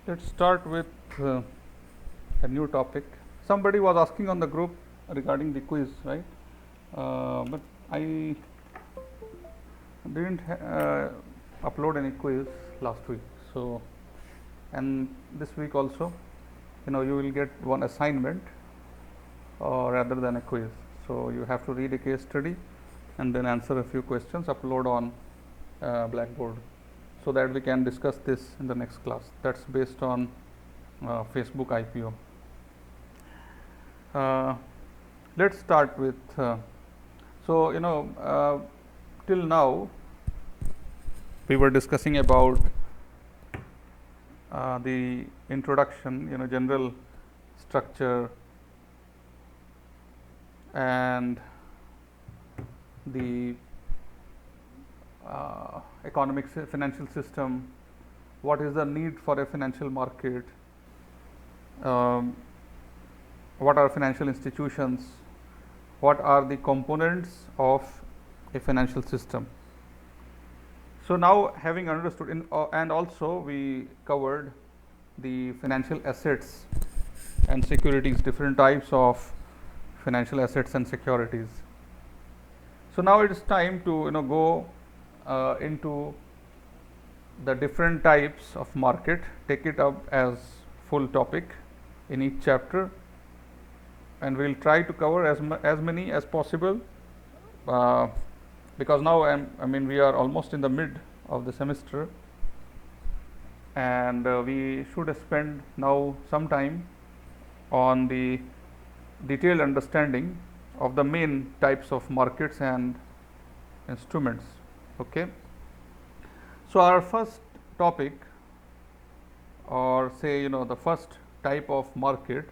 Let's start with a new topic. Somebody was asking on the group regarding the quiz, right? But I didn't upload any quiz last week. So, and this week also, you will get one assignment rather than a quiz. So, you have to read a case study and then answer a few questions, upload on Blackboard, so that we can discuss this in the next class. That's based on Facebook IPO. Let's start with till now we were discussing about the introduction, general structure and the economic financial system, what is the need for a financial market, what are financial institutions, what are the components of a financial system. So, now having understood and also we covered the financial assets and securities, different types of financial assets and securities. So, now it is time to go into the different types of market, take it up as full topic in each chapter, and we will try to cover as many as possible, because now we are almost in the mid of the semester, and we should spend now some time on the detailed understanding of the main types of markets and instruments. Okay. So, our first topic, or say the first type of market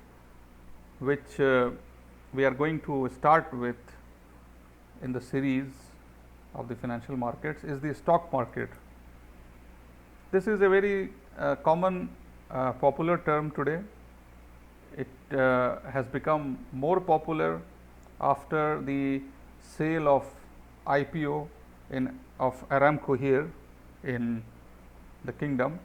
which we are going to start with in the series of the financial markets, is the stock market. This is a very common popular term today. It has become more popular after the sale of IPO of Aramco here in the kingdom.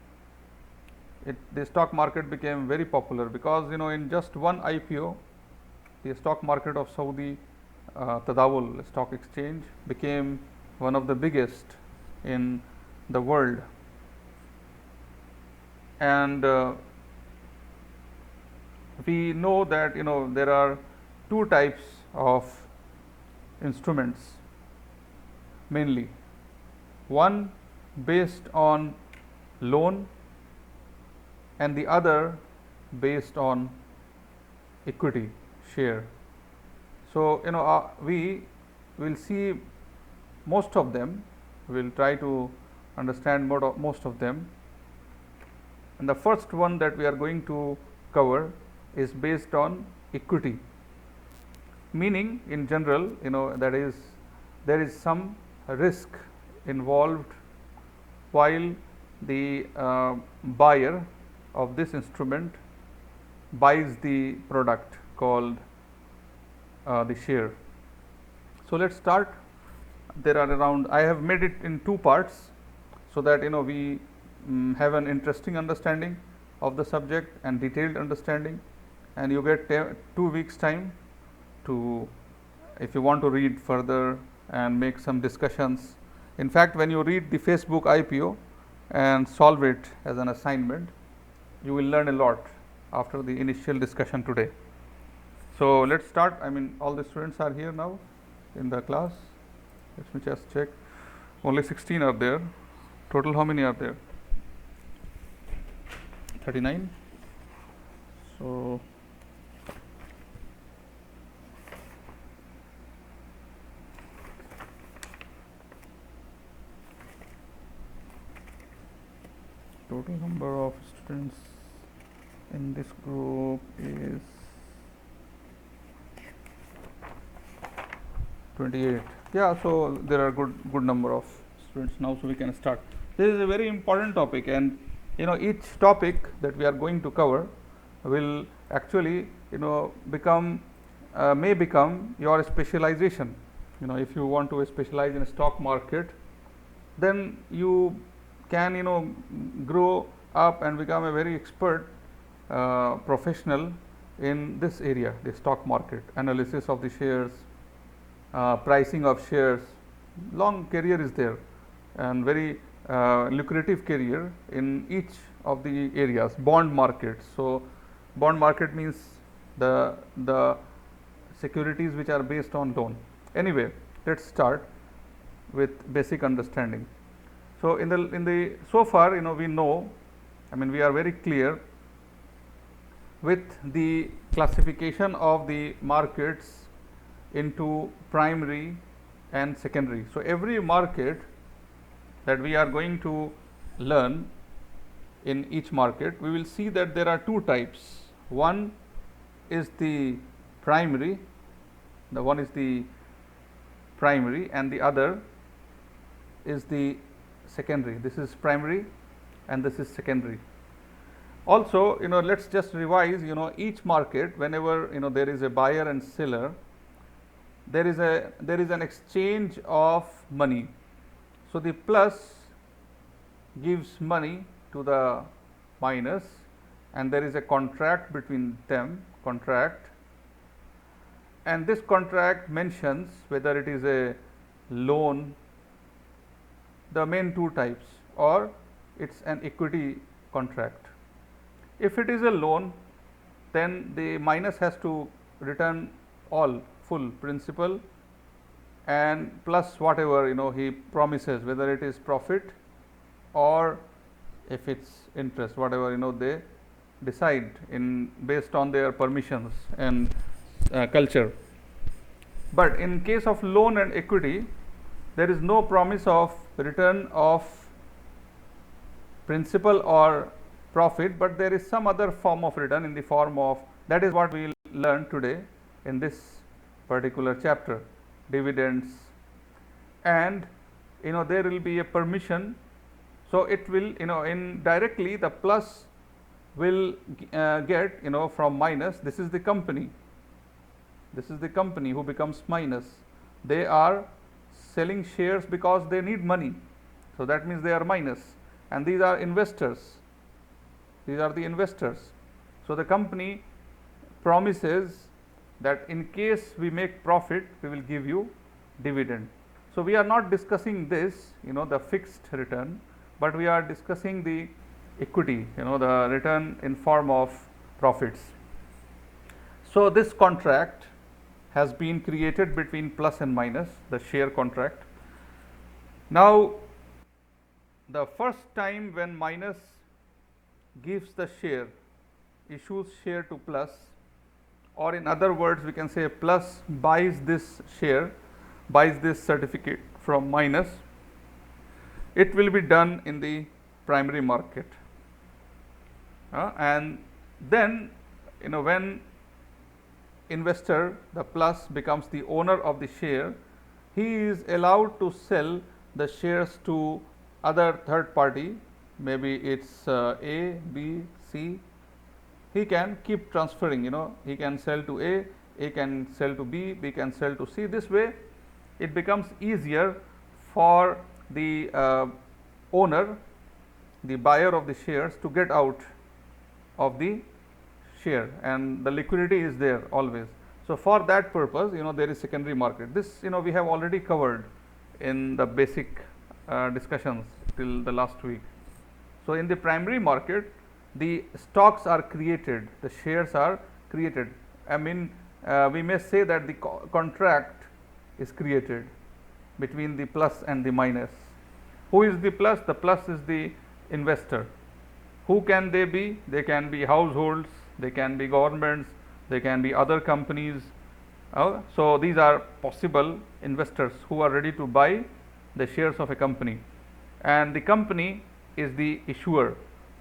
The stock market became very popular because in just one IPO, the stock market of Saudi Tadawul Stock Exchange became one of the biggest in the world. And we know that there are two types of instruments mainly, one based on loan and the other based on equity share. So, we will see most of them, we will try to understand most of them, and the first one that we are going to cover is based on equity, meaning in general that is there is some risk involved while the buyer of this instrument buys the product called the share. So, let us start. There are around, I have made it in two parts, so that we have an interesting understanding of the subject and detailed understanding, and you get 2 weeks time to, if you want to read further and make some discussions. In fact, when you read the Facebook IPO and solve it as an assignment, you will learn a lot after the initial discussion today. So, let us start. All the students are here now in the class. Let me just check. Only 16 are there. Total how many are there? 39. So, total number of students in this group is 28. Yeah, so there are good number of students now, so we can start. This is a very important topic, and each topic that we are going to cover will actually may become your specialization. If you want to specialize in a stock market, then you can grow up and become a very expert professional in this area, the stock market, analysis of the shares, pricing of shares. Long career is there and very lucrative career in each of the areas. Bond market. So, bond market means the securities which are based on loan. Anyway, let's start with basic understanding. So, in the so far, we know, I mean, we are very clear with the classification of the markets into primary and secondary. So, every market that we are going to learn, in each market we will see that there are two types. One is the primary, and the other is the secondary. This is primary and this is secondary. Also, let's just revise, each market, whenever there is a buyer and seller, there is an exchange of money. So, the plus gives money to the minus and there is a contract between them, and this contract mentions whether it is a loan, the main two types, or it's an equity contract. If it is a loan, then the minus has to return all full principal and plus whatever he promises, whether it is profit or if it's interest, whatever they decide in based on their permissions and culture. But in case of loan and equity, there is no promise of return of principal or profit, but there is some other form of return in the form of, that is what we will learn today in this particular chapter, dividends, and there will be a permission. So, it will indirectly the plus will get from minus. This is the company who becomes minus. They are selling shares because they need money. So, that means they are minus, and these are investors. These are the investors. So, the company promises that in case we make profit, we will give you dividend. So, we are not discussing this, the fixed return, but we are discussing the equity, the return in form of profits. So, this contract has been created between plus and minus, the share contract. Now, the first time when minus gives the share, issues share to plus, or in other words we can say plus buys this share, buys this certificate from minus, it will be done in the primary market. And then when investor, the plus, becomes the owner of the share, he is allowed to sell the shares to other third party, maybe it's A, B, C. He can keep transferring, he can sell to A can sell to B, B can sell to C. This way it becomes easier for the owner, the buyer of the shares, to get out of the share, and the liquidity is there always. So, for that purpose, there is secondary market. This we have already covered in the basic discussions till the last week. So, in the primary market, the stocks are created, the shares are created. I mean, we may say that the contract is created between the plus and the minus. Who is the plus? The plus is the investor. Who can they be? They can be households, they can be governments, they can be other companies. So, these are possible investors who are ready to buy the shares of a company, and the company is the issuer.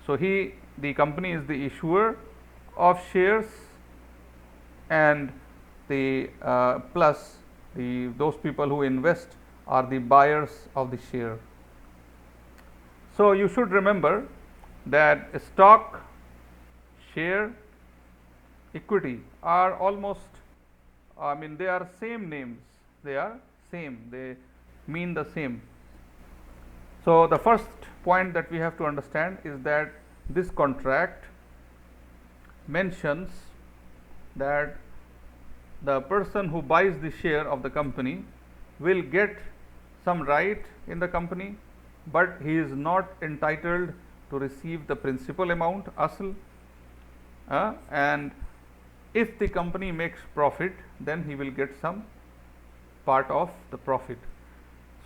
So, the company is the issuer of shares, and the plus, those people who invest are the buyers of the share. So, you should remember that stock, share, equity are almost, I mean, they are same names, they are same, they mean the same. So, the first point that we have to understand is that this contract mentions that the person who buys the share of the company will get some right in the company, but he is not entitled to receive the principal amount asl, and if the company makes profit, then he will get some part of the profit.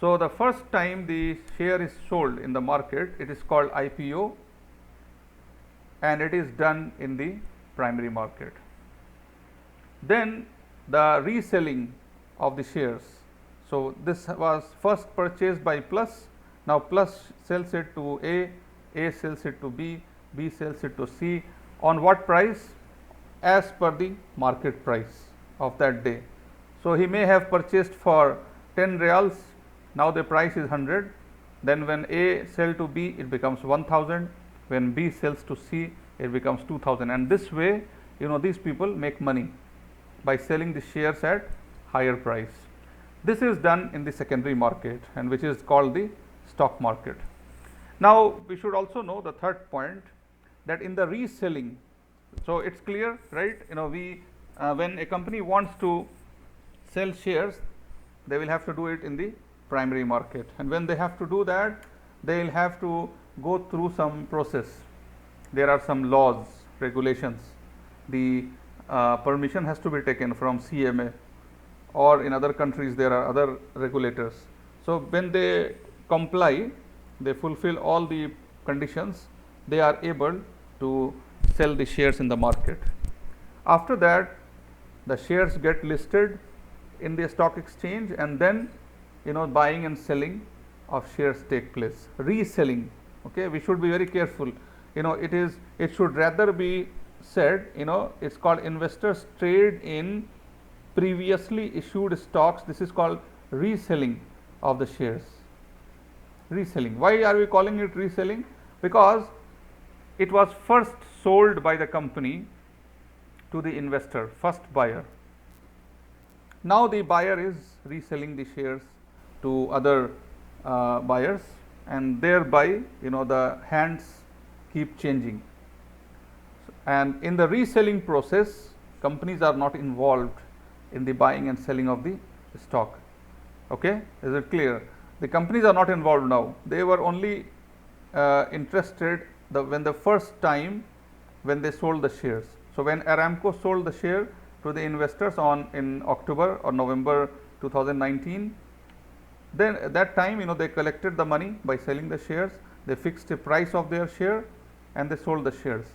So, the first time the share is sold in the market, it is called IPO, and it is done in the primary market. Then the reselling of the shares. So, this was first purchased by Plus. Now, Plus sells it to A sells it to B sells it to C. On what price? As per the market price of that day. So, he may have purchased for 10 reals. Now, the price is 100. Then when A sell to B, it becomes 1000. When B sells to C, it becomes 2000. And this way, these people make money by selling the shares at higher price. This is done in the secondary market, and which is called the stock market. Now, we should also know the third point, that in the reselling, so it's clear, right? When a company wants to sell shares, they will have to do it in the primary market, and when they have to do that, they will have to go through some process. There are some laws, regulations. The permission has to be taken from CMA, or in other countries there are other regulators. So, when they comply, they fulfill all the conditions, they are able to sell the shares in the market. After that, the shares get listed in the stock exchange, and then buying and selling of shares take place. Reselling, okay, we should be very careful. It should rather be said, it's called investors trade in previously issued stocks. This is called reselling of the shares. Reselling. Why are we calling it reselling? Because it was first sold by the company to the investor, first buyer. Now, the buyer is reselling the shares to other buyers, and thereby the hands keep changing. And in the reselling process, companies are not involved in the buying and selling of the stock. Okay, is it clear? The companies are not involved now. They were only interested when the first time when they sold the shares. So, when Aramco sold the share to the investors in October or November 2019, then at that time they collected the money by selling the shares. They fixed a price of their share and they sold the shares.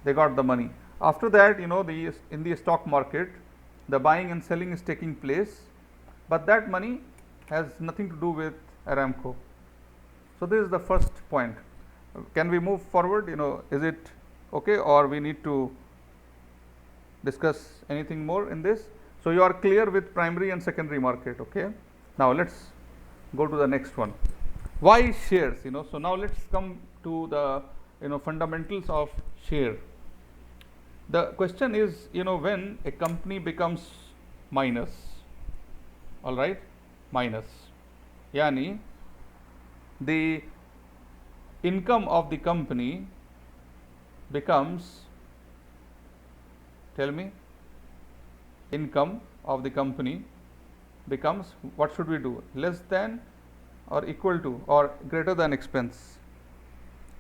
They got the money. After that, in the stock market, the buying and selling is taking place, but that money has nothing to do with Aramco. So, this is the first point. Can we move forward? Is it okay, or we need to discuss anything more in this? So, you are clear with primary and secondary market. Okay. Now, let us go to the next one. Why shares? So, now let us come to the fundamentals of share. The question is, when a company becomes minus, all right, minus, yani the income of the company becomes, tell me, income of the company becomes, what should we do? Less than or equal to or greater than expense?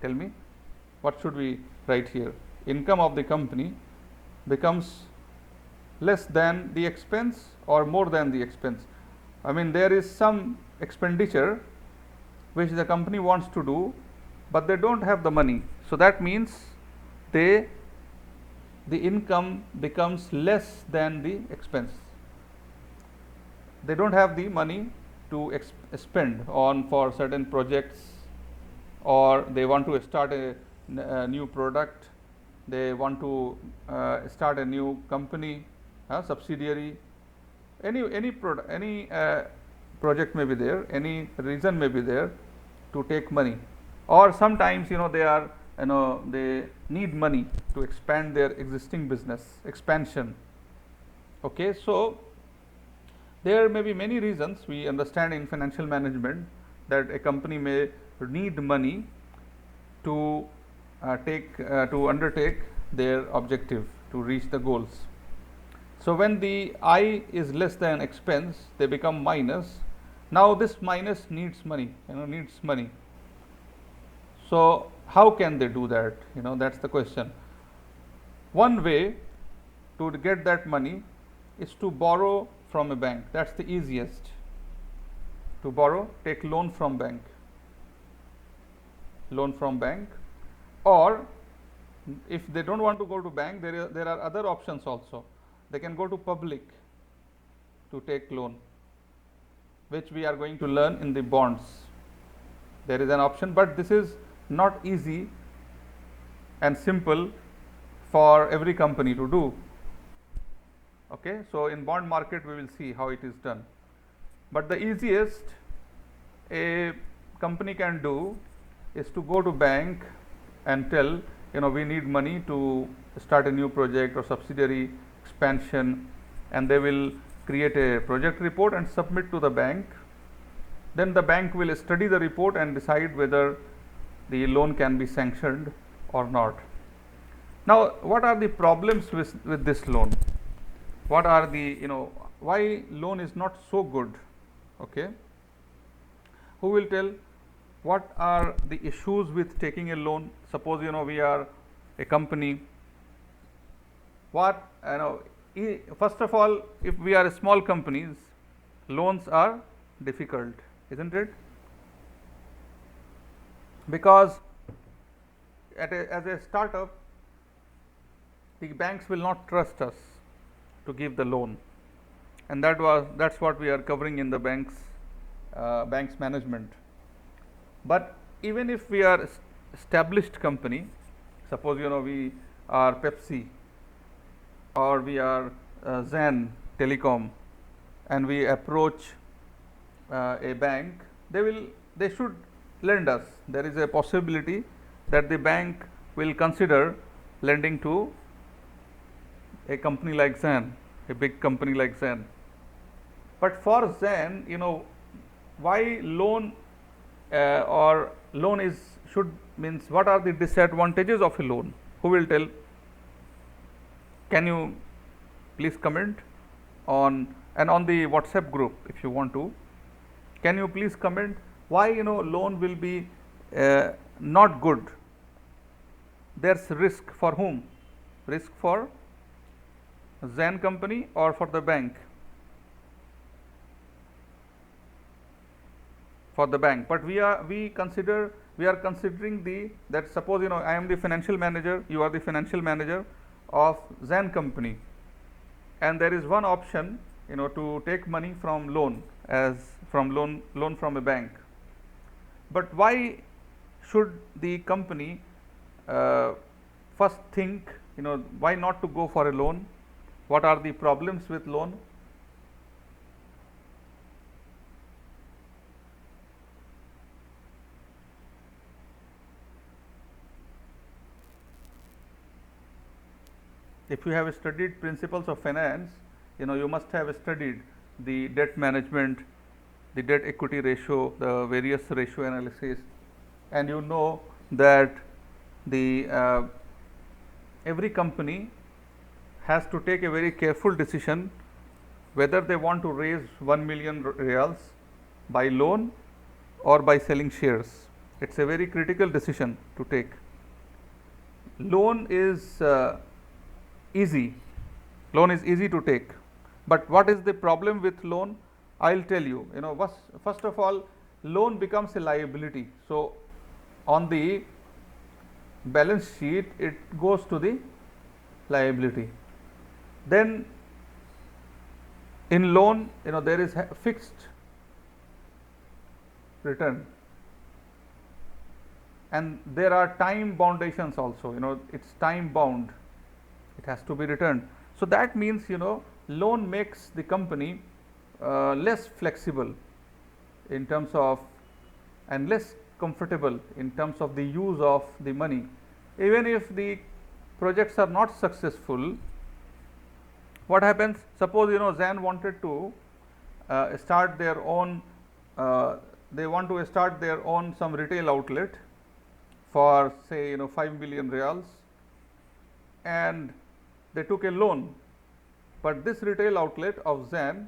Tell me, what should we write here? Income of the company becomes less than the expense or more than the expense. I mean, there is some expenditure which the company wants to do, but they don't have the money. So, that means the income becomes less than the expense. They don't have the money to spend on for certain projects, or they want to start a new product, they want to start a new company, subsidiary, any project may be there, any reason may be there to take money, or sometimes they need money to expand their existing business, expansion. Okay, so there may be many reasons. We understand in financial management that a company may need money to to undertake their objective, to reach the goals. So when the I is less than expense, they become minus. Now this minus needs money, needs money. So how can they do that? That's the question. One way to get that money is to borrow from a bank. That's the easiest. To borrow, take loan from bank. Or if they don't want to go to bank, there are other options also. They can go to public to take loan, which we are going to learn in the bonds. There is an option, but this is not easy and simple for every company to do. Okay, so in bond market we will see how it is done. But the easiest a company can do is to go to bank and tell, we need money to start a new project or subsidiary expansion, and they will create a project report and submit to the bank. Then the bank will study the report and decide whether the loan can be sanctioned or not. Now, what are the problems with this loan? What are the, why loan is not so good? Okay. Who will tell what are the issues with taking a loan? Suppose, we are a company. First of all, if we are small companies, loans are difficult, isn't it? Because as a startup, the banks will not trust us to give the loan, and that's what we are covering in the banks management. But even if we are established company, suppose we are Pepsi or we are Zen Telecom, and we approach a bank, they should lend us. There is a possibility that the bank will consider lending to a company like Zen, a big company like Zen. But for Zen, why loan or loan means what are the disadvantages of a loan? Who will tell? Can you please comment on the WhatsApp group if you want to? Can you please comment why loan will be not good? There's risk for whom? Risk for Zen company or for the bank? For the bank. But we are considering that suppose I am the financial manager, you are the financial manager of Zen company, and there is one option to take money from loan from a bank. But why should the company first think why not to go for a loan? What are the problems with loan? If you have studied principles of finance, you must have studied the debt management, the debt equity ratio, the various ratio analysis, and you know that the every company has to take a very careful decision whether they want to raise 1 million reals by loan or by selling shares. It's a very critical decision to take. Loan is easy to take, but what is the problem with loan? I'll tell you. First of all, loan becomes a liability. So on the balance sheet it goes to the liability. Then in loan, there is fixed return, and there are time boundations also. It's time bound, it has to be returned. So that means loan makes the company less flexible in terms of, and less comfortable in terms of the use of the money. Even if the projects are not successful, what happens? Suppose Zen wanted to start their own, they want to start their own some retail outlet for say 5 million reals, and they took a loan, but this retail outlet of Zen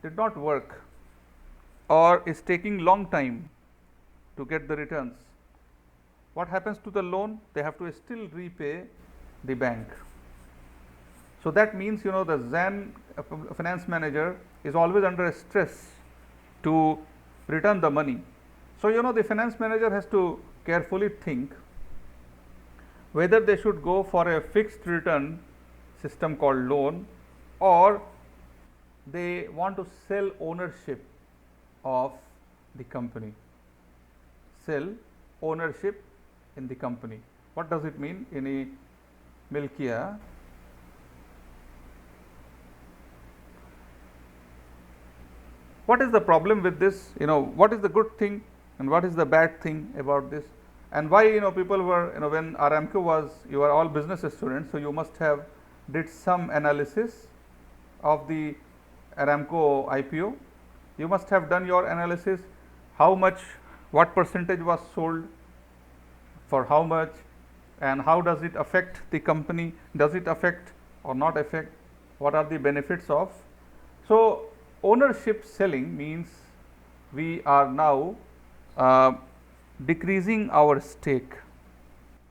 did not work or is taking long time to get the returns. What happens to the loan? They have to still repay the bank. So that means the Zen finance manager is always under stress to return the money. So the finance manager has to carefully think whether they should go for a fixed return system called loan, or they want to sell ownership of the company. Sell ownership in the company. What does it mean in a Milkia? What is the problem with this? What is the good thing and what is the bad thing about this? And why people were when Aramco was, you are all business students, so you must have did some analysis of the Aramco IPO. You must have done your analysis, how much, what percentage was sold, for how much, and how does it affect the company, does it affect or not affect, what are the benefits of. So ownership selling means we are now decreasing our stake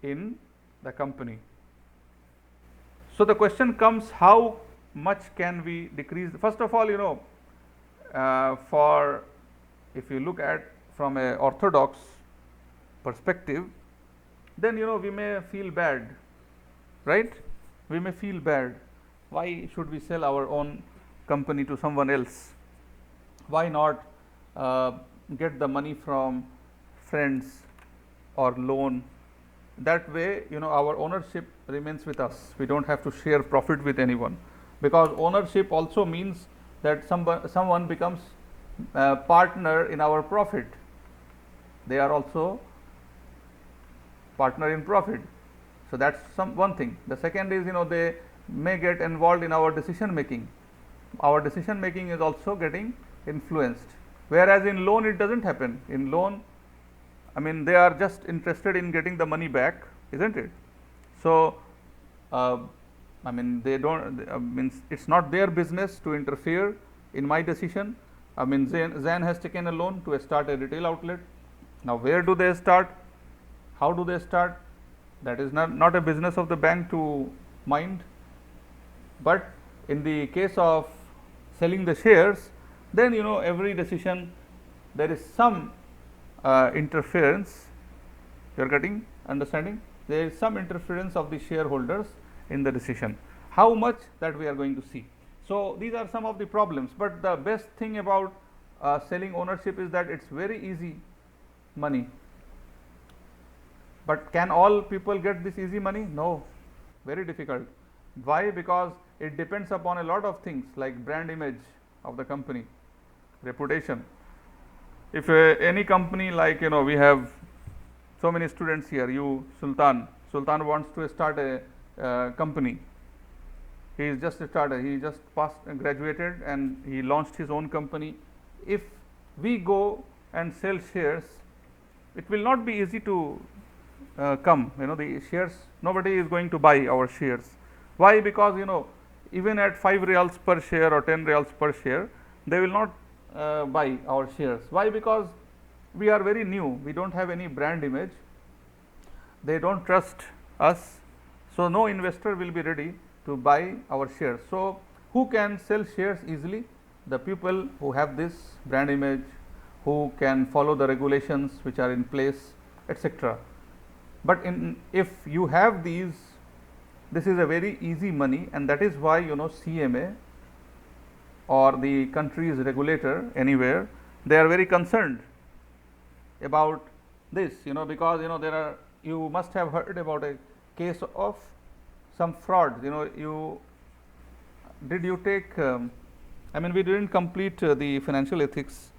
in the company. So the question comes, how much can we decrease? First of all, for if you look at from a orthodox perspective, then we may feel bad, right? We may feel bad. Why should we sell our own company to someone else? Why not get the money from friends or loan? That way our ownership remains with us. We don't have to share profit with anyone, because ownership also means that someone becomes a partner in our profit. They are also partner in profit. So that's one thing. The second is they may get involved in our decision making. Our decision making is also getting influenced, whereas in loan it doesn't happen. In loan, they are just interested in getting the money back, isn't it? So they don't it's not their business to interfere in my decision. Zen has taken a loan to start a retail outlet. Now where do they start? How do they start? That is not a business of the bank to mind. But in the case of selling the shares, then every decision there is some interference. You are getting understanding? There is some interference of the shareholders in the decision. How much, that we are going to see. So these are some of the problems, but the best thing about selling ownership is that it's very easy money. But can all people get this easy money? No, very difficult. Why? Because it depends upon a lot of things like brand image of the company, reputation. If any company, like we have so many students here, Sultan wants to start a company. He is just started, he just graduated and he launched his own company. If we go and sell shares, it will not be easy to come, the shares, nobody is going to buy our shares. Why? Because even at 5 reals per share or 10 reals per share, they will not buy our shares. Why? Because we are very new, we don't have any brand image, they don't trust us, so no investor will be ready to buy our shares. So who can sell shares easily? The people who have this brand image, who can follow the regulations which are in place, etc. But if you have these, this is a very easy money, and that is why CMA or the country's regulator anywhere, they are very concerned about this, because there are, you must have heard about a case of some fraud. Did you take we didn't complete the financial ethics.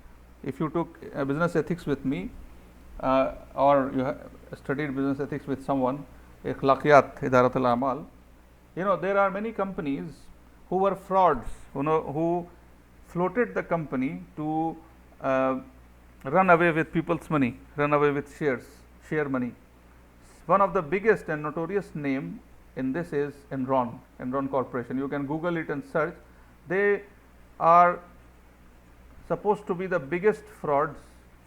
If you took business ethics with me, or you studied business ethics with someone, Akhlaqiyat Idarat al-Amal, there are many companies who were frauds, who floated the company to run away with people's money, run away with share money. one of the biggest and notorious name in this is Enron Corporation. You can Google it and search. They are supposed to be the biggest frauds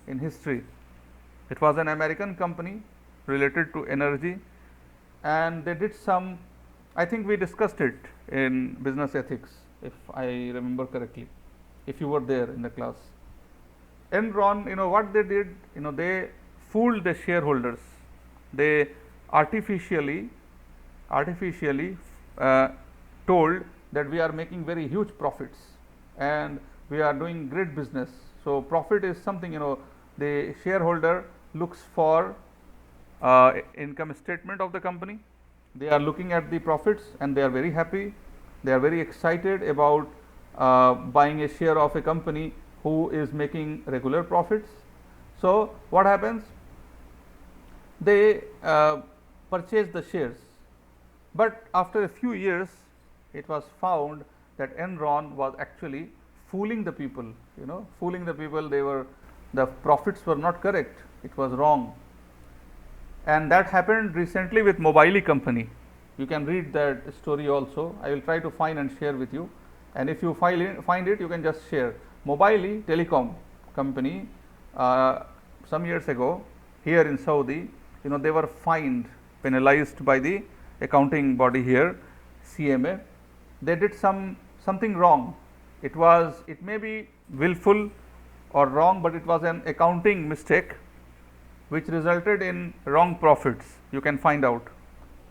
in history. It was an American company related to energy, and they did some, I think we discussed it in business ethics, if I remember correctly, if you were there in the class. Enron, what they did, they fooled the shareholders. They artificially told that we are making very huge profits and we are doing great business. So profit is something, the shareholder looks for income statement of the company. They are looking at the profits and they are very happy. They are very excited about buying a share of a company who is making regular profits. So what happens? They purchase the shares, but after a few years it was found that Enron was actually fooling the people, the profits were not correct, it was wrong. And that happened recently with Mobile company. You can read that story also. I will try to find and share with you, and if you find it, you can just share. Mobile telecom company, some years ago here in Saudi, they were fined, penalized by the accounting body here, CMA. They did something wrong. It may be willful or wrong, but it was an accounting mistake which resulted in wrong profits. You can find out.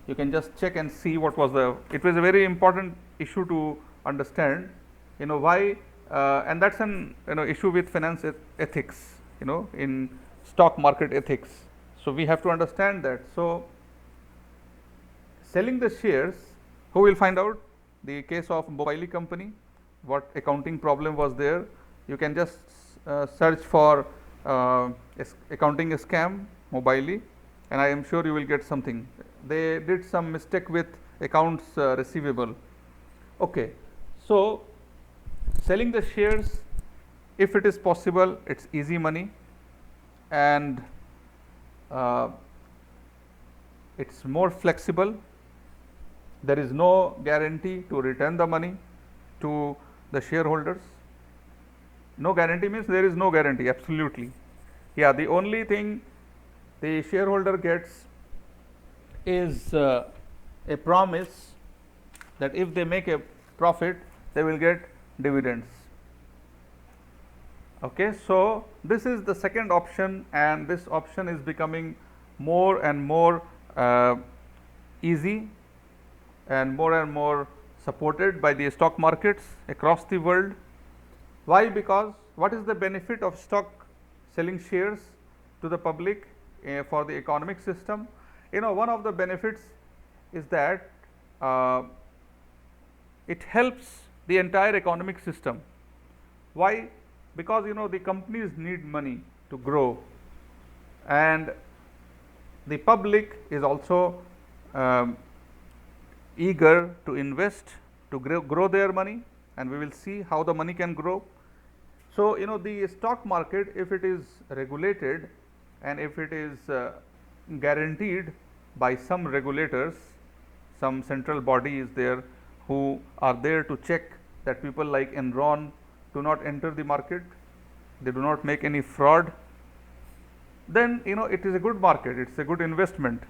You can just check and see what was it was a very important issue to understand, why, and that's an issue with finance ethics, in stock market ethics. So we have to understand that. So selling the shares, who will find out the case of Mobile company, what accounting problem was there. You can just search for accounting scam Mobile, and I am sure you will get something. They did some mistake with accounts receivable. Okay, so selling the shares, if it is possible, it's easy money, and it's more flexible. There is no guarantee to return the money to the shareholders. No guarantee means there is no guarantee, absolutely. Yeah, the only thing the shareholder gets is a promise that if they make a profit, they will get dividends. Okay, so this is the second option, and this option is becoming more and more easy and more supported by the stock markets across the world. Why? Because what is the benefit of stock selling shares to the public for the economic system? One of the benefits is that it helps the entire economic system. Why? Because the companies need money to grow, and the public is also eager to invest to grow their money, and we will see how the money can grow. So the stock market, if it is regulated and if it is guaranteed by some regulators, some central body is there who are there to check that people like Enron do not enter the market, they do not make any fraud, then it is a good market, it's a good investment.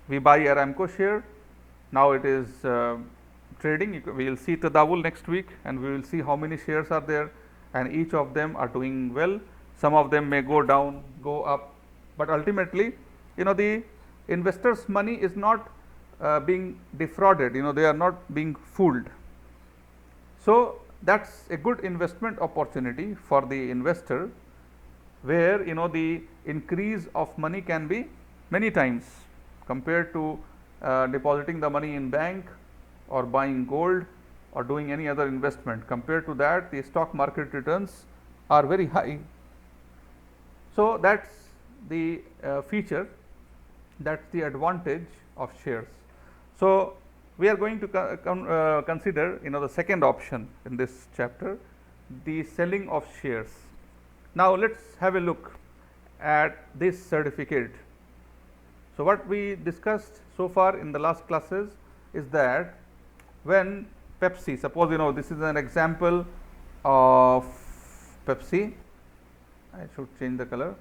We buy Aramco share, now it is trading. We will see Tadawul next week, and we will see how many shares are there, and each of them are doing well. Some of them may go down, go up, but ultimately the investors' money is not being defrauded, they are not being fooled. So that's a good investment opportunity for the investor, where the increase of money can be many times compared to depositing the money in bank or buying gold or doing any other investment. Compared to that, the stock market returns are very high. So that's the feature, that's the advantage of shares. So we are going to consider the second option in this chapter, the selling of shares. Now let's have a look at this certificate. So, what we discussed so far in the last classes is that when Pepsi, suppose this is an example of Pepsi, I should change the color.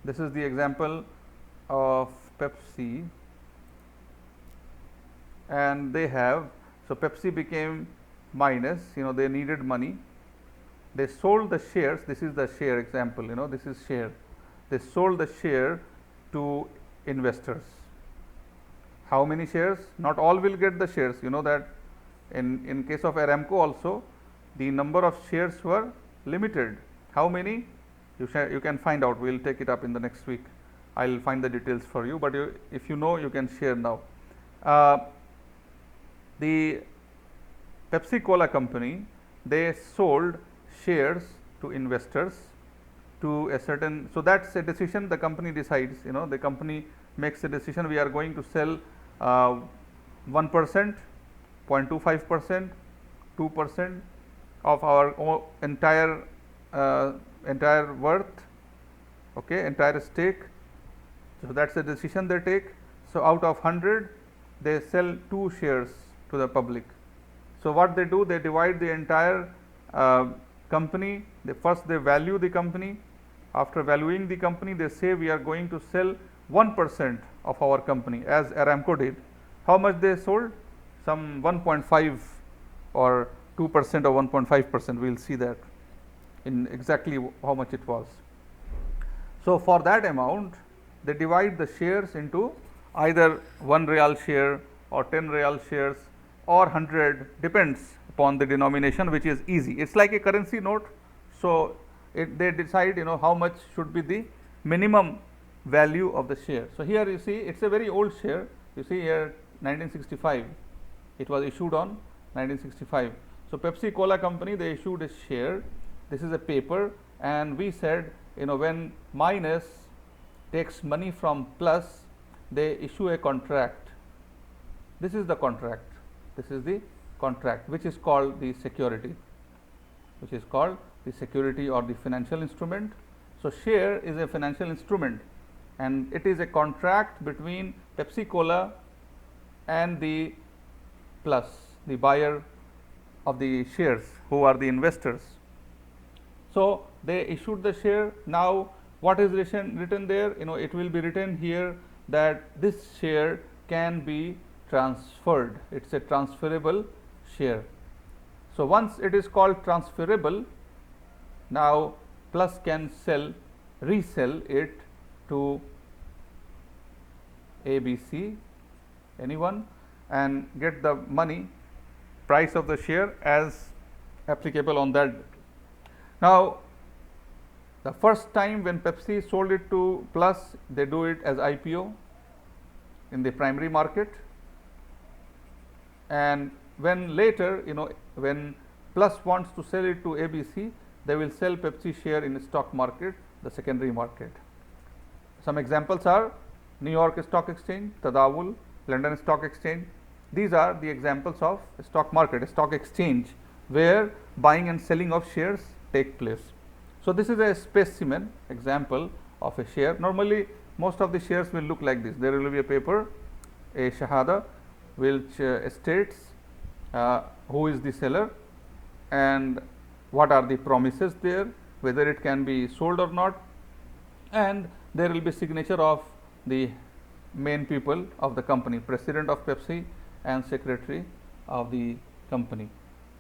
This is the example of Pepsi, and they have, so Pepsi became minus, they needed money. They sold the shares. This is the share example, this is share. They sold the share to investors. How many shares? Not all will get the shares. You know that in case of Aramco also, the number of shares were limited. How many? You can find out. We will take it up in the next week. I will find the details for you, but if you know, you can share now. The Pepsi Cola company, they sold shares to investors to a certain, so that's a decision the company decides, the company makes a decision, we are going to sell 1%, 0.25%, 2% of our entire worth, okay, entire stake. So that's a decision they take. So out of 100, they sell 2 shares to the public. So what they do, they divide the entire company. First they value the company. After valuing the company, they say we are going to sell 1% of our company, as Aramco did. How much they sold? Some 1.5 or 2% or 1.5%. We will see that in exactly how much it was. So for that amount, they divide the shares into either 1 real share or 10 real shares or 100, depends upon the denomination, which is easy. It's like a currency note. So they decide how much should be the minimum value of the share. So here you see it's a very old share. You see here 1965. It was issued on 1965. So Pepsi Cola company, they issued a share. This is a paper, and we said when minus takes money from plus, they issue a contract. This is the contract. This is the contract, which is called the security, which is called the security or the financial instrument. So share is a financial instrument, and it is a contract between Pepsi Cola and the plus, the buyer of the shares, who are the investors. So they issued the share. Now what is written there? It will be written here that this share can be transferred. It's a transferable share. So once it is called transferable, now plus can resell it to ABC, anyone, and get the money, price of the share as applicable on that. Now the first time when Pepsi sold it to Plus, they do it as IPO in the primary market, and when later when Plus wants to sell it to ABC, they will sell Pepsi share in the stock market, the secondary market. Some examples are New York Stock Exchange, Tadawul, London Stock Exchange. These are the examples of a stock market, a stock exchange, where buying and selling of shares take place. So this is a specimen example of a share. Normally most of the shares will look like this. There will be a paper, a shahada, which states who is the seller and what are the promises there, whether it can be sold or not, and there will be signature of the main people of the company, president of Pepsi and secretary of the company.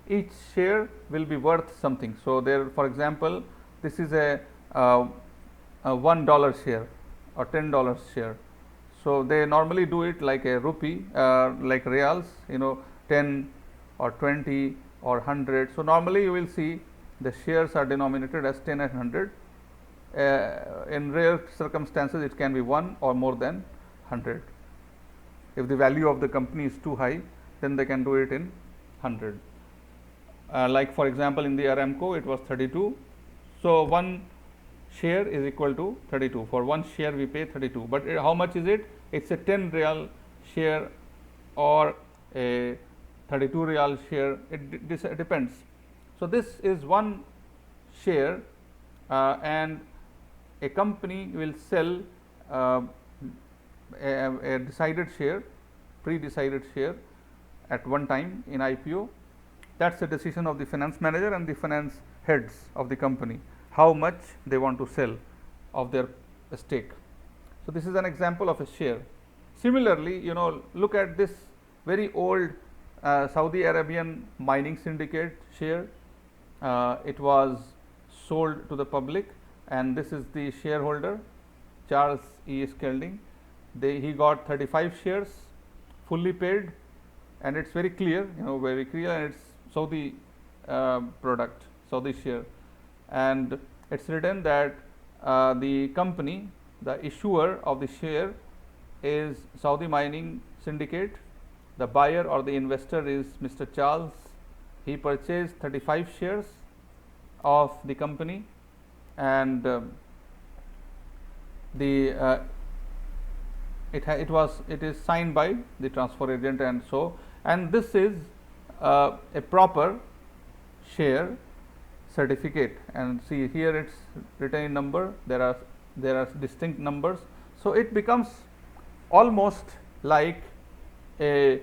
Each share will be worth something. So there, for example, this is a $1 share or $10 share. So they normally do it like a rupee, like reals, 10 or 20 or 100. So normally you will see the shares are denominated as 10 and 100. In rare circumstances, it can be 1 or more than 100. If the value of the company is too high, then they can do it in 100. Like for example, in the Aramco, it was 32. So 1 share is equal to 32. For 1 share, we pay 32. But how much is it? It's a 10 real share or a 32 real share. It depends. So, this is one share, and a company will sell a decided share, pre-decided share at one time in IPO. That is the decision of the finance manager and the finance heads of the company, how much they want to sell of their stake. So, this is an example of a share. Similarly, look at this very old Saudi Arabian mining syndicate share. It was sold to the public, and this is the shareholder, Charles E. Skelding. He got 35 shares fully paid, and it's very clear, very clear, and it's Saudi product, Saudi share, and it's written that the company, the issuer of the share is Saudi Mining Syndicate. The buyer or the investor is Mr. Charles. He purchased 35 shares of the company, and it is signed by the transfer agent, and so, and this is a proper share certificate, and see here it's written in number, there are distinct numbers. So, it becomes almost like a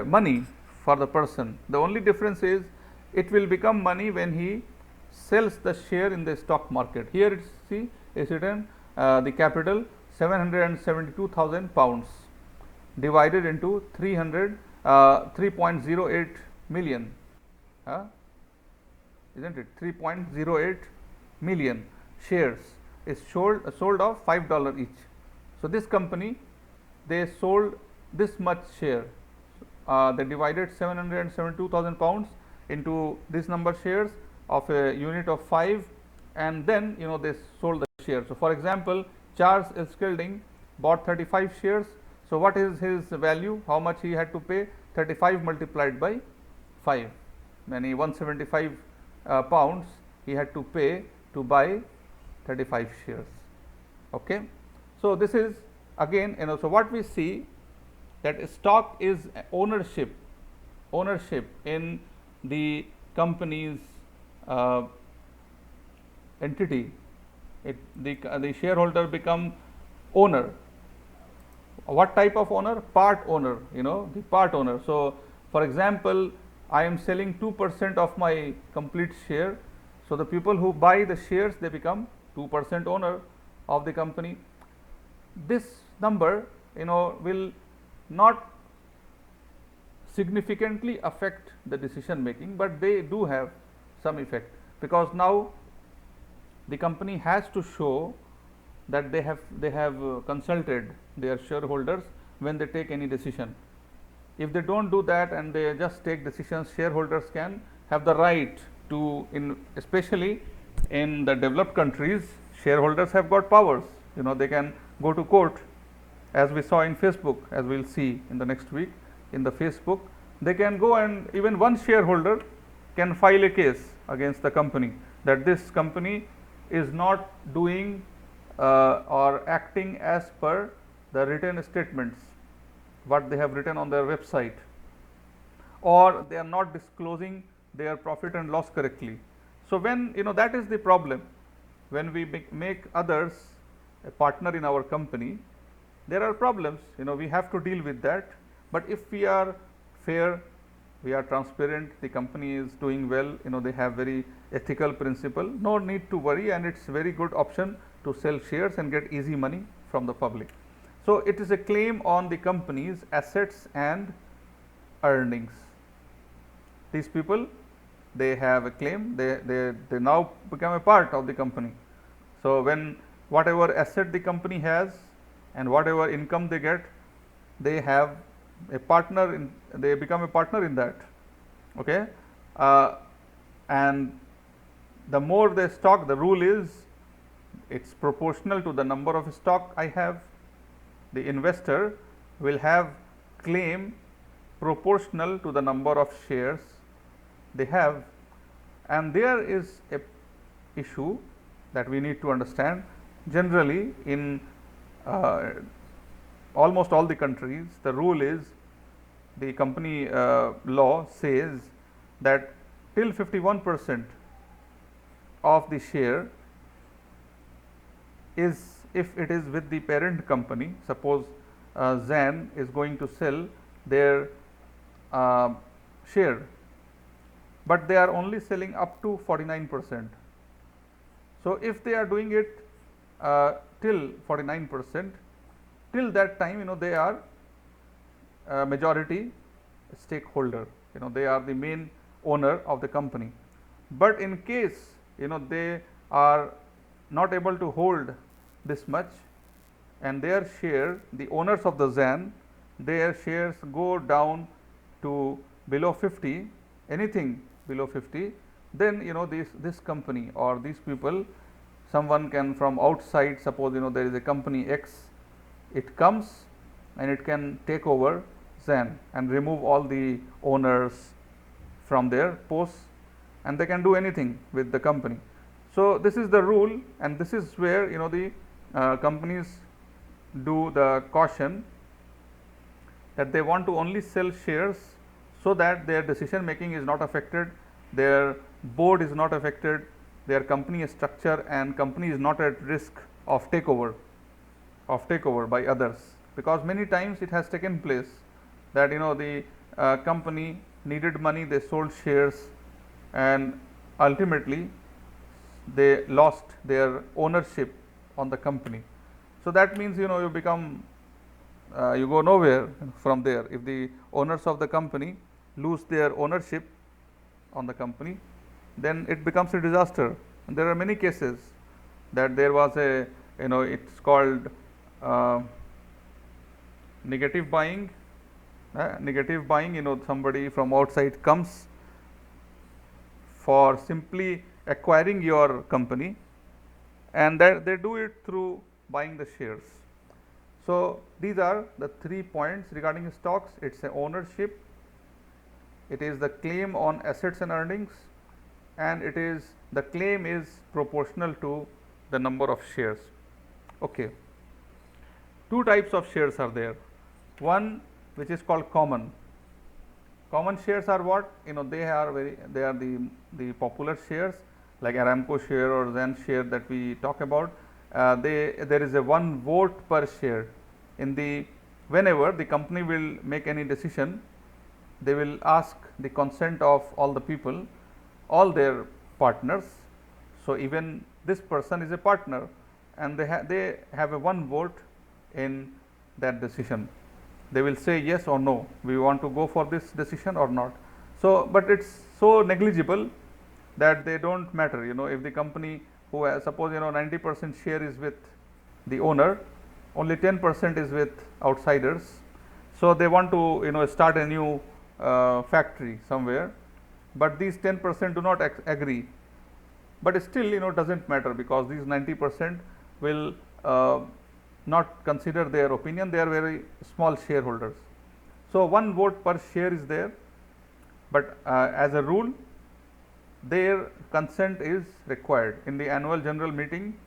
money for the person. The only difference is it will become money when he sells the share in the stock market. Here it's, see, it's written the capital 772,000 pounds divided into 3.08 million, isn't it? 3.08 million shares is sold of $5 each. So, this company, they sold this much share, they divided 772,000 pounds into this number shares of a unit of 5, and then they sold the shares. So, for example, Charles L. Skelding bought 35 shares. So, what is his value? How much he had to pay? 35 multiplied by 5, many 175 pounds he had to pay to buy 35 shares. Okay. So, this is again, so what we see, that stock is ownership in the company's entity. The shareholder become owner. What type of owner? Part owner, the part owner. So, for example, I am selling 2% of my complete share. So, the people who buy the shares, they become 2% owner of the company. This number, will not significantly affect the decision making, but they do have some effect, because now the company has to show that they have consulted their shareholders when they take any decision. If they don't do that and they just take decisions, shareholders can have the right to, especially in the developed countries, shareholders have got powers. They can go to court, as we saw in Facebook, as we will see in the next week in the Facebook. They can go, and even one shareholder can file a case against the company, that this company is not doing or acting as per the written statements, what they have written on their website, or they are not disclosing their profit and loss correctly. So, when that is the problem, when we make others a partner in our company, there are problems, we have to deal with that. But if we are fair, we are transparent, the company is doing well, they have very ethical principle, no need to worry, and it's very good option to sell shares and get easy money from the public. So, it is a claim on the company's assets and earnings. These people, they have a claim, they now become a part of the company. So, when whatever asset the company has and whatever income they get, they have a partner in, they become a partner in that. Okay. And the more the stock, the rule is it's proportional to the number of stock I have. The investor will have claim proportional to the number of shares they have, and there is a issue that we need to understand. Generally, in almost all the countries, the rule is the company law says that till 51% of the share is, if it is with the parent company, suppose Zan is going to sell their share, but they are only selling up to 49%. So, if they are doing it till 49%, till that time, they are majority stakeholder, they are the main owner of the company. But in case they are not able to hold this much, and their share, the owners of the Zan, their shares go down to below 50, anything below 50, then this company or these people, someone can from outside, suppose there is a company X, it comes and it can take over Zan and remove all the owners from their posts, and they can do anything with the company. So, this is the rule, and this is where the companies do the caution that they want to only sell shares so that their decision making is not affected, their board is not affected, their company structure and company is not at risk of takeover by others, because many times it has taken place that the company needed money, they sold shares, and ultimately they lost their ownership on the company. So, that means you become you go nowhere from there. If the owners of the company lose their ownership on the company, then it becomes a disaster. And there are many cases that there was a it's called negative buying. Somebody from outside comes for simply acquiring your company, and that they do it through buying the shares. So, these are the 3 points regarding stocks. It is a ownership, it is the claim on assets and earnings, and it is the claim is proportional to the number of shares. Okay. 2 types of shares are there. One which is called common. Common shares are what? They are the popular shares like Aramco share or Zan share that we talk about. There is a 1 vote per share. Whenever the company will make any decision, they will ask the consent of all the people, all their partners. So, even this person is a partner, and they have a 1 vote in that decision. They will say yes or no, we want to go for this decision or not. So, but it is so negligible that they do not matter. If the company who has, suppose 90% share is with the owner, only 10% is with outsiders. So, they want to start a new factory somewhere, but these 10% do not agree, but still does not matter, because these 90% will not consider their opinion, they are very small shareholders. So, 1 vote per share is there, but as a rule their consent is required. In the annual general meeting,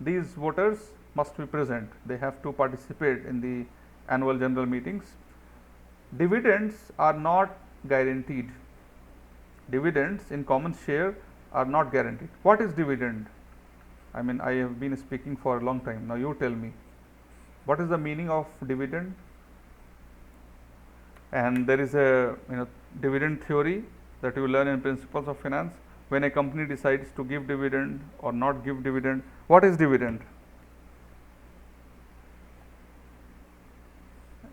these voters must be present, they have to participate in the annual general meetings. Dividends are not guaranteed. Dividends in common share are not guaranteed. What is dividend? I mean, I have been speaking for a long time. Now, you tell me, what is the meaning of dividend? And there is a dividend theory that you learn in Principles of Finance. When a company decides to give dividend or not give dividend, what is dividend?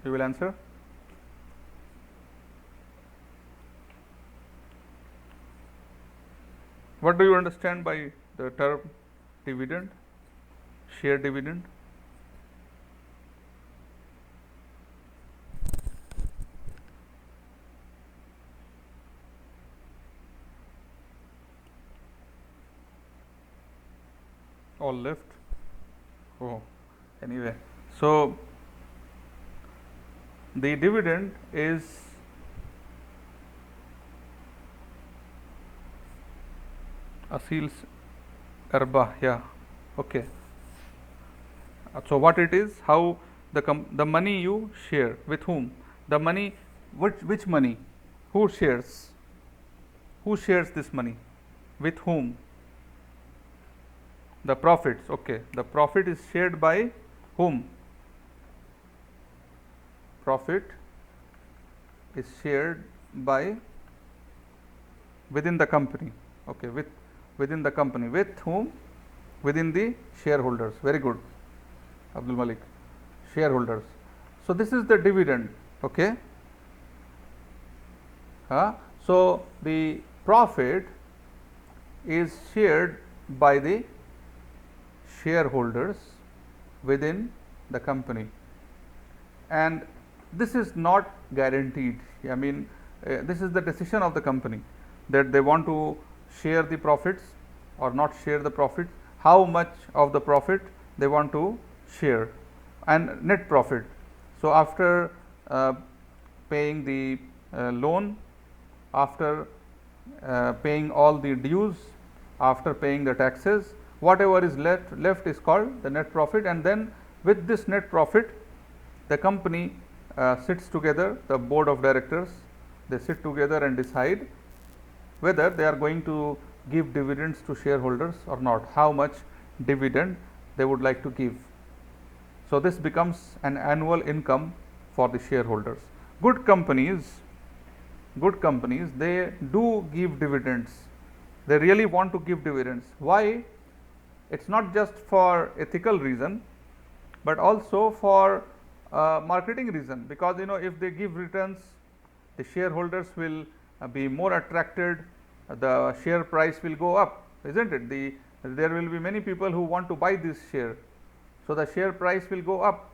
You will answer. What do you understand by the term dividend, share dividend? All left. Oh, anyway, so the dividend is Asil's Arbah, yeah, okay. So, what it is, how the money you share with whom? The money which money? Who shares? Who shares this money? With whom? The profits. Okay, the profit is shared by whom? Profit is shared by within the company. Okay, within the company. With whom? Within the shareholders. Very good, Abdul Malik. Shareholders. So this is the dividend. Okay. So the profit is shared by the shareholders within the company, and this is not guaranteed. I mean, this is the decision of the company that they want to share the profits or not share the profits, how much of the profit they want to share, and net profit. So after paying the loan, after paying all the dues, after paying the taxes, whatever is left is called the net profit. And then with this net profit, the company sits together, the board of directors, they sit together and decide whether they are going to give dividends to shareholders or not, how much dividend they would like to give. So this becomes an annual income for the shareholders. Good companies, they do give dividends. They really want to give dividends. Why? It's not just for ethical reason, but also for marketing reason, because if they give returns, the shareholders will be more attracted, the share price will go up, isn't it? There will be many people who want to buy this share, so the share price will go up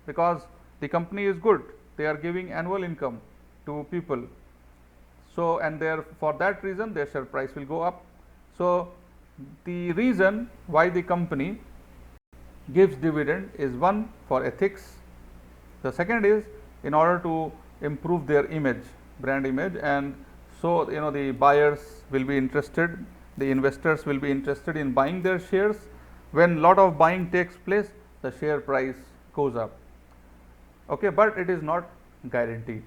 because the company is good, they are giving annual income to people. So and for that reason their share price will go up. So the reason why the company gives dividend is one, for ethics. The second is in order to improve their image, brand image, and so the buyers will be interested, the investors will be interested in buying their shares. When lot of buying takes place, the share price goes up. Okay, but it is not guaranteed.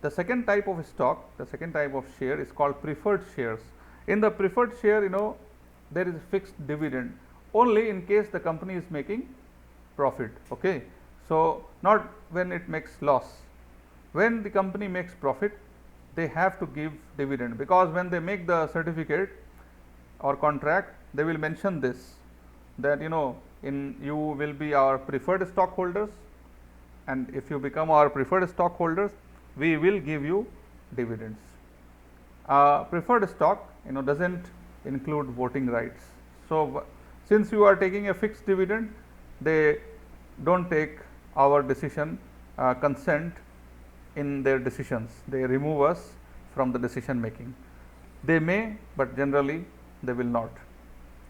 The second type of stock, the second type of share is called preferred shares. In the preferred share, there is a fixed dividend only in case the company is making profit. Okay, so not when it makes loss. When the company makes profit, they have to give dividend, because when they make the certificate or contract, they will mention this, that you will be our preferred stockholders, and if you become our preferred stockholders, we will give you dividends. Preferred stock doesn't include voting rights. So since you are taking a fixed dividend, they don't take our decision consent in their decisions. They remove us from the decision making. They may, but generally they will not.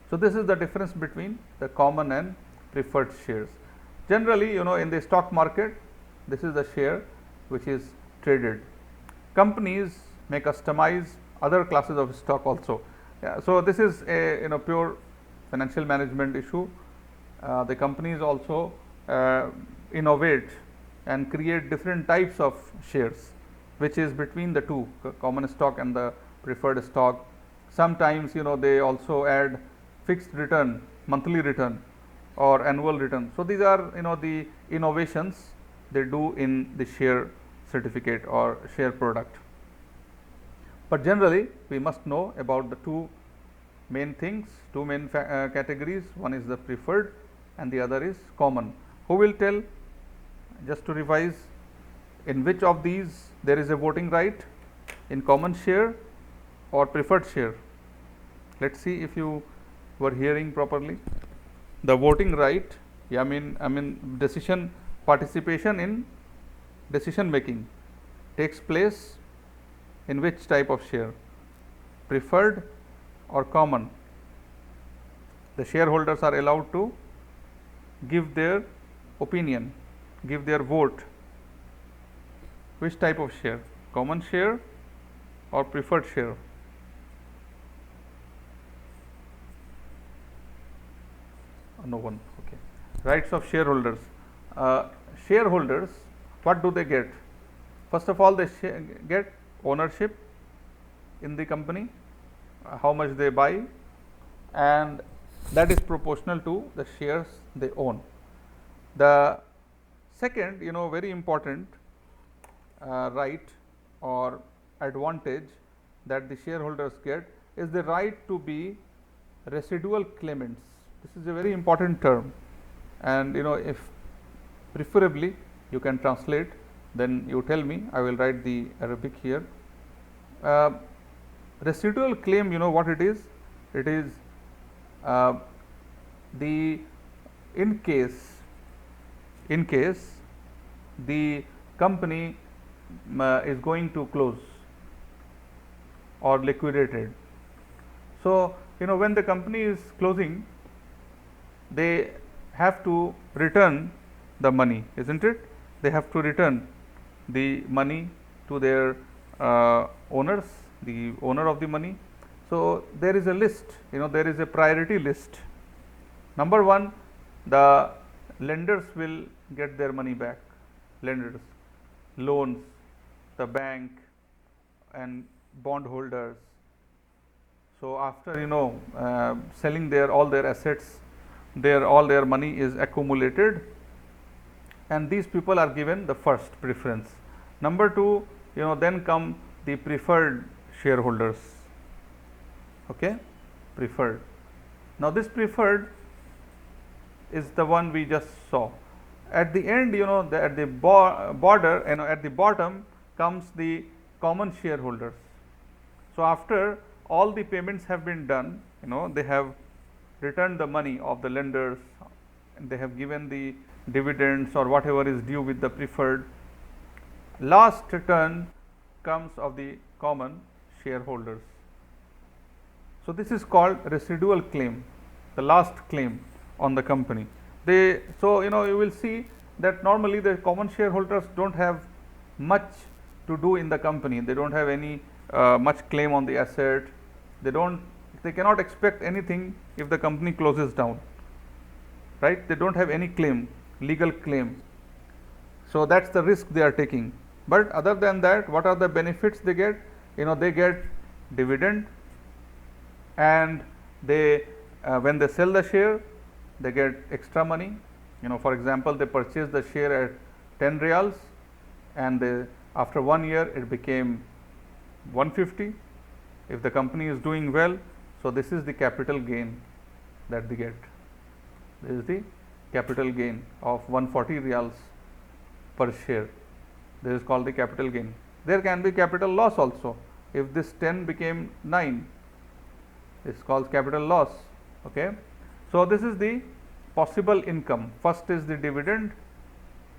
So this is the difference between the common and preferred shares. Generally, in the stock market, this is the share which is traded. Companies may customize other classes of stock also. So this is a pure financial management issue. The companies also innovate and create different types of shares, which is between the two, common stock and the preferred stock. Sometimes they also add fixed return, monthly return or annual return. So these are the innovations they do in the share certificate or share product. But generally we must know about the two main things, two main categories. One is the preferred and the other is common. Who will tell, just to revise, in which of these there is a voting right, in common share or preferred share? Let's see if you were hearing properly. The voting right, I mean decision, participation in decision making takes place in which type of share, preferred or common? The shareholders are allowed to give their opinion, give their vote. Which type of share, common share or preferred share? No one. Okay. Rights of shareholders. Shareholders, what do they get? First of all, they get ownership in the company, how much they buy, and that is proportional to the shares they own. The second, very important right or advantage that the shareholders get is the right to be residual claimants. This is a very important term, and if preferably you can translate, then you tell me. I will write the Arabic here. Residual claim, what it is? It is the in case the company is going to close or liquidated. So, when the company is closing, they have to return the money, isn't it? They have to return the money to their owners, the owner of the money. So, there is a list, there is a priority list. Number one, the lenders will get their money back, lenders, loans, the bank and bondholders. So, after selling all their assets, all their money is accumulated, and these people are given the first preference. Number two, then come the preferred shareholders. Okay, preferred. Now, this preferred is the one we just saw. At the end, at the border, at the bottom comes the common shareholders. So, after all the payments have been done, they have returned the money of the lenders, and they have given the dividends or whatever is due with the preferred. Last return comes of the common shareholders. So, this is called residual claim, the last claim on the company. So, you will see that normally the common shareholders don't have much to do in the company. They don't have any much claim on the asset. They cannot expect anything if the company closes down, right? They don't have any claim, legal claim. So, that's the risk they are taking. But other than that, what are the benefits they get? They get dividend, and they when they sell the share, they get extra money. For example, they purchase the share at 10 riyals, and after 1 year it became 150. If the company is doing well, so this is the capital gain that they get. This is the capital gain of 140 riyals per share. This is called the capital gain. There can be capital loss also. If this 10 became 9, this is called capital loss. Okay. So, this is the possible income. First is the dividend,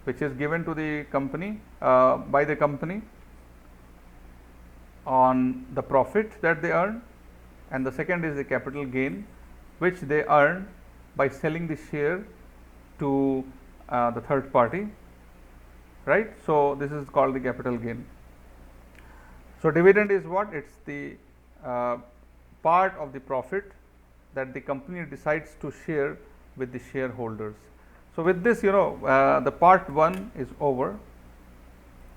which is given to the company by the company on the profit that they earn, and the second is the capital gain, which they earn by selling the share to the third party, right. So, this is called the capital gain. So, dividend is what? It is the part of the profit that the company decides to share with the shareholders. So, with this, the part 1 is over.